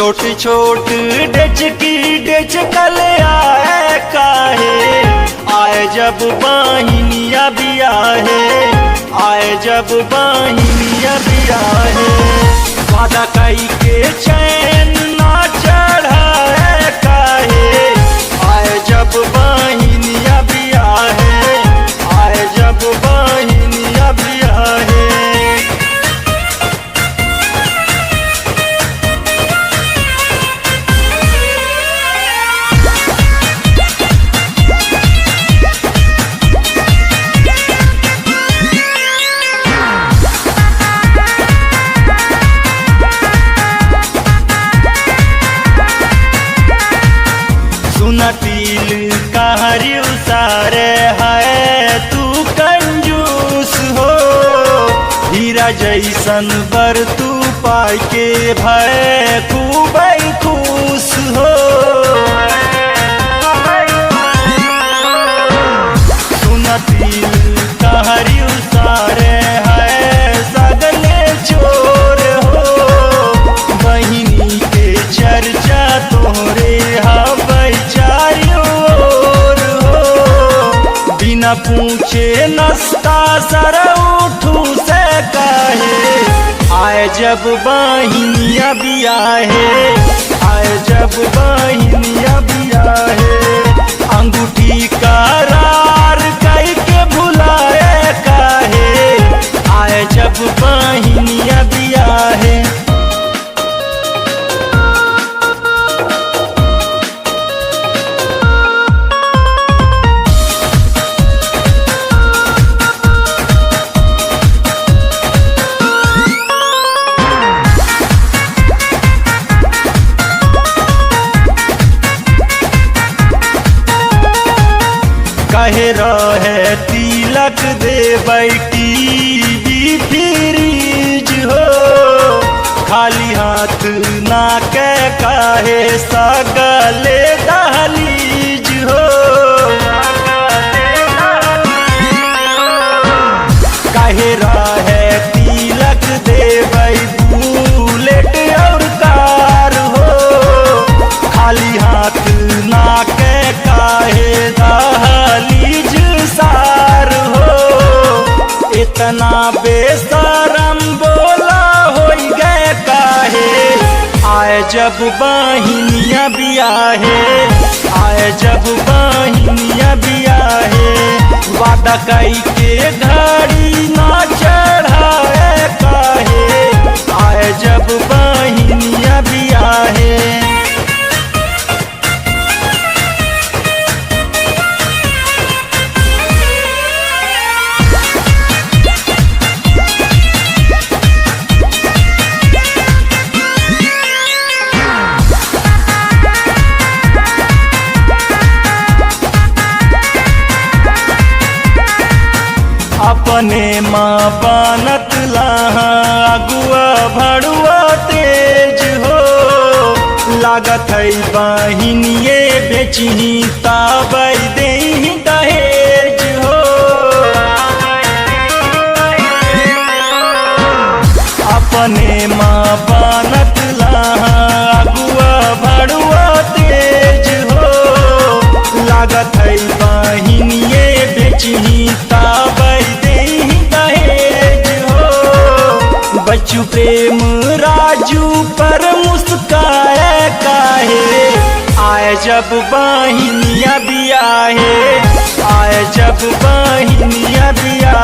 छोटी छोटी डेचकी डेच कल आए काहे आए जब बाहिनिया बिया है आए जब बाहिनिया बिया है वादा कई के चैन ना चढ़ाए काहे आए जब बाहिनिया बिया है आए जब बाहिनिया बिया है। तिल कहरी उसारे है तू कंजूस हो हीरा जैसन बर तू पाई के भय खूब खुश हो। सुन तिल कहरी उसारे है सगले चोर हो बहिनी के चर्चा तोहरे बिना पूछे नस्ता सर उठू से कहे आए जब बाहिनिया बिया है आए जब बाहिनिया बिया है अंगूठी करार कई के भुलाए काहे आए जब बाहिनिया बिया है। कहे रहे तिलक दे बैठी फ्रीज हो खाली हाथ ना के काहे सगले दहलीज हो। कहे रहे तिलक दे बुलेट और कार हो खाली हाथ ना के काहे सार हो इतना बेशरम बोला हो गए काहे आए जब बाहिनिया बिया है आए जब बाहिनिया बिया है वादा कई के घड़ी ना चढ़ाए काहे आए जब बाहिनिया बिया है। अपने माँ बनत लाहा अगुआ भड़ुआ तेज हो लागत है बाहिनिए बेचही ताबै दे दहेज हो। अपने माँ बनत लाहा अगुआ भड़ुआ तेज हो लागत है बाहिनिए बेचही ताबै बच्चू प्रेम राजू पर मुस्काए काहे आए जब बाहिनिया बिया है आए जब बाहिनिया बिया